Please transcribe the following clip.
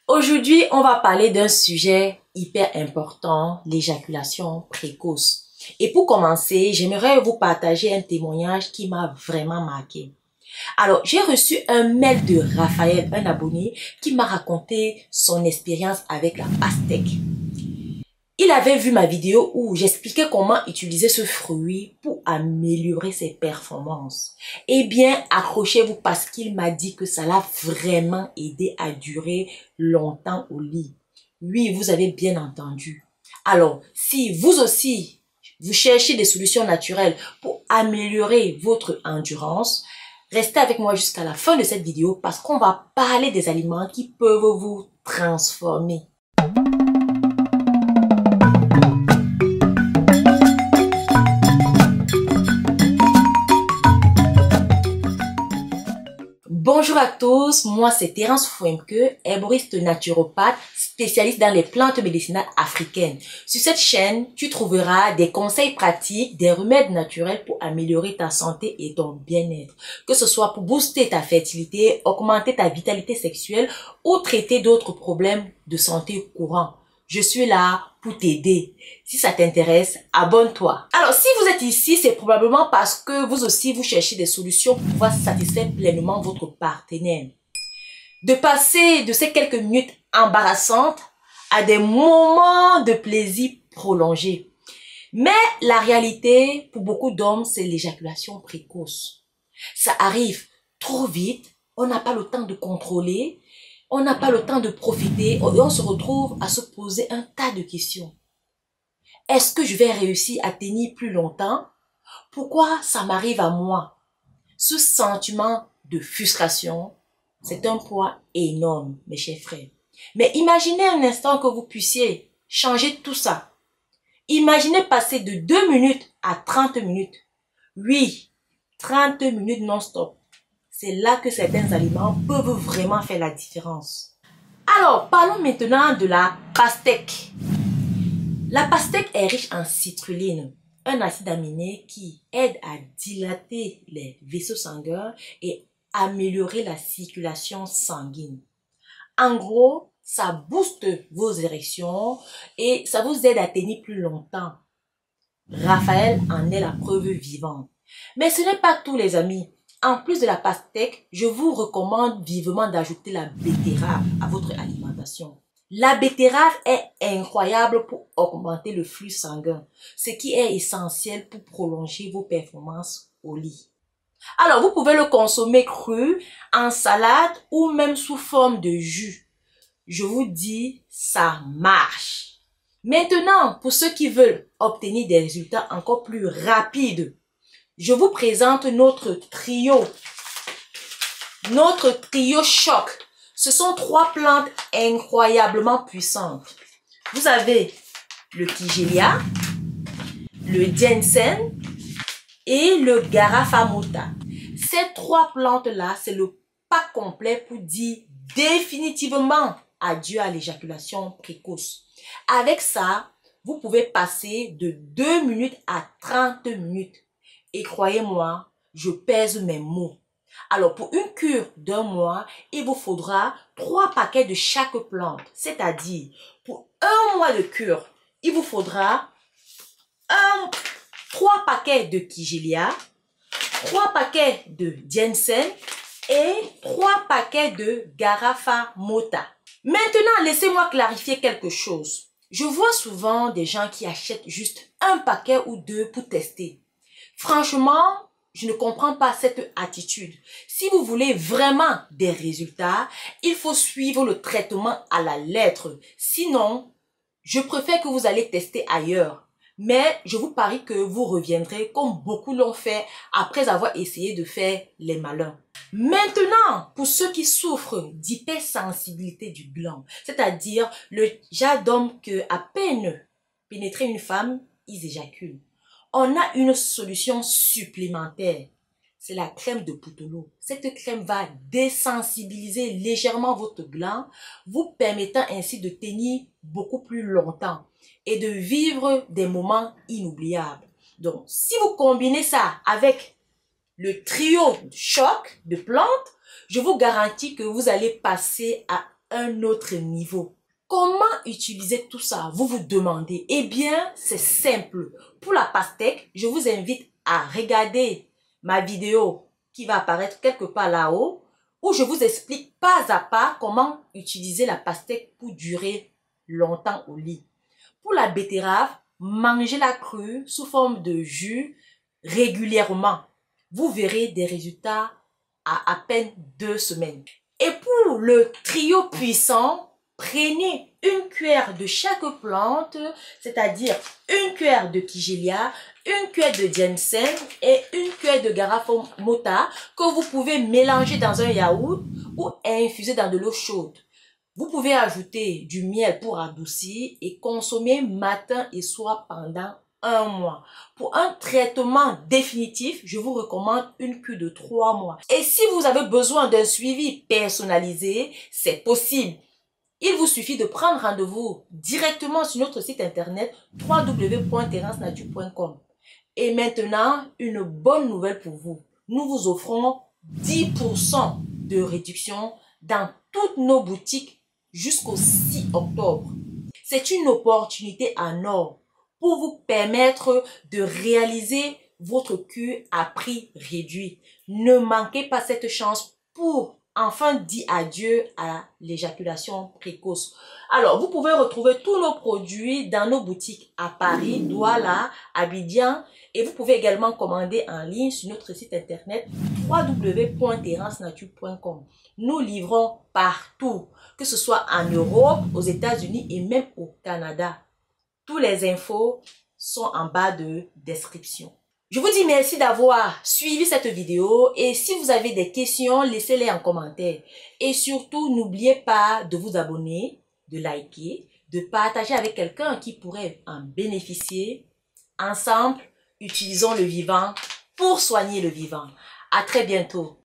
Aujourd'hui, on va parler d'un sujet hyper important, l'éjaculation précoce. Et pour commencer, j'aimerais vous partager un témoignage qui m'a vraiment marqué. Alors, j'ai reçu un mail de Raphaël, un abonné, qui m'a raconté son expérience avec la pastèque. Il avait vu ma vidéo où j'expliquais comment utiliser ce fruit pour améliorer ses performances. Eh bien, accrochez-vous parce qu'il m'a dit que ça l'a vraiment aidé à durer longtemps au lit. Oui, vous avez bien entendu. Alors, si vous aussi, vous cherchez des solutions naturelles pour améliorer votre endurance, restez avec moi jusqu'à la fin de cette vidéo parce qu'on va parler des aliments qui peuvent vous transformer. Bonjour à tous, moi c'est Terence Fouemke, herboriste naturopathe, spécialiste dans les plantes médicinales africaines. Sur cette chaîne, tu trouveras des conseils pratiques, des remèdes naturels pour améliorer ta santé et ton bien-être. Que ce soit pour booster ta fertilité, augmenter ta vitalité sexuelle ou traiter d'autres problèmes de santé courants. Je suis là pour t'aider. Si ça t'intéresse, abonne-toi. Alors, si vous êtes ici, c'est probablement parce que vous aussi, vous cherchez des solutions pour pouvoir satisfaire pleinement votre partenaire. De passer de ces quelques minutes embarrassantes à des moments de plaisir prolongés. Mais la réalité, pour beaucoup d'hommes, c'est l'éjaculation précoce. Ça arrive trop vite, on n'a pas le temps de contrôler. On n'a pas le temps de profiter et on se retrouve à se poser un tas de questions. Est-ce que je vais réussir à tenir plus longtemps? Pourquoi ça m'arrive à moi? Ce sentiment de frustration, c'est un poids énorme, mes chers frères. Mais imaginez un instant que vous puissiez changer tout ça. Imaginez passer de 2 minutes à 30 minutes. Oui, 30 minutes non-stop. C'est là que certains aliments peuvent vraiment faire la différence. Alors, parlons maintenant de la pastèque. La pastèque est riche en citrulline, un acide aminé qui aide à dilater les vaisseaux sanguins et améliorer la circulation sanguine. En gros, ça booste vos érections et ça vous aide à tenir plus longtemps. Raphaël en est la preuve vivante. Mais ce n'est pas tout, les amis. En plus de la pastèque, je vous recommande vivement d'ajouter la betterave à votre alimentation. La betterave est incroyable pour augmenter le flux sanguin, ce qui est essentiel pour prolonger vos performances au lit. Alors, vous pouvez le consommer cru, en salade ou même sous forme de jus. Je vous dis, ça marche. Maintenant, pour ceux qui veulent obtenir des résultats encore plus rapides, je vous présente notre trio choc. Ce sont 3 plantes incroyablement puissantes. Vous avez le Kigelia, le ginseng et le Garafamota. Ces 3 plantes-là, c'est le pack complet pour dire définitivement adieu à l'éjaculation précoce. Avec ça, vous pouvez passer de 2 minutes à 30 minutes. Et croyez-moi, je pèse mes mots. Alors, pour une cure d'1 mois, il vous faudra 3 paquets de chaque plante. C'est-à-dire, pour 1 mois de cure, il vous faudra 3 paquets de Kigelia, 3 paquets de ginseng et 3 paquets de Garafamota. Maintenant, laissez-moi clarifier quelque chose. Je vois souvent des gens qui achètent juste 1 paquet ou 2 pour tester. Franchement, je ne comprends pas cette attitude. Si vous voulez vraiment des résultats, il faut suivre le traitement à la lettre. Sinon, je préfère que vous allez tester ailleurs. Mais je vous parie que vous reviendrez comme beaucoup l'ont fait après avoir essayé de faire les malins. Maintenant, pour ceux qui souffrent d'hypersensibilité du gland, c'est-à-dire le genre d'homme que à peine pénétrer une femme, ils éjaculent. On a une solution supplémentaire. C'est la crème de Poutolo. Cette crème va désensibiliser légèrement votre gland, vous permettant ainsi de tenir beaucoup plus longtemps et de vivre des moments inoubliables. Donc, si vous combinez ça avec le trio choc de plantes, je vous garantis que vous allez passer à un autre niveau. Comment utiliser tout ça? Vous vous demandez. Eh bien, c'est simple. Pour la pastèque, je vous invite à regarder ma vidéo qui va apparaître quelque part là-haut, où je vous explique pas à pas comment utiliser la pastèque pour durer longtemps au lit. Pour la betterave, mangez-la crue sous forme de jus régulièrement. Vous verrez des résultats à peine 2 semaines. Et pour le trio puissant, prenez une cuillère de chaque plante, c'est-à-dire une cuillère de kigelia, une cuillère de ginseng et une cuillère de garafomota que vous pouvez mélanger dans un yaourt ou infuser dans de l'eau chaude. Vous pouvez ajouter du miel pour adoucir et consommer matin et soir pendant 1 mois. Pour un traitement définitif, je vous recommande une cure de 3 mois. Et si vous avez besoin d'un suivi personnalisé, c'est possible. Il vous suffit de prendre rendez-vous directement sur notre site internet www.terencenature.com. Et maintenant, une bonne nouvelle pour vous. Nous vous offrons 10% de réduction dans toutes nos boutiques jusqu'au 6 octobre. C'est une opportunité en or pour vous permettre de réaliser votre cure à prix réduit. Ne manquez pas cette chance pour enfin dire adieu à l'éjaculation précoce. Alors, vous pouvez retrouver tous nos produits dans nos boutiques à Paris, Douala, Abidjan, et vous pouvez également commander en ligne sur notre site internet www.terencenature.com. Nous livrons partout, que ce soit en Europe, aux États-Unis et même au Canada. Toutes les infos sont en bas de description. Je vous dis merci d'avoir suivi cette vidéo et si vous avez des questions, laissez-les en commentaire. Et surtout, n'oubliez pas de vous abonner, de liker, de partager avec quelqu'un qui pourrait en bénéficier. Ensemble, utilisons le vivant pour soigner le vivant. À très bientôt.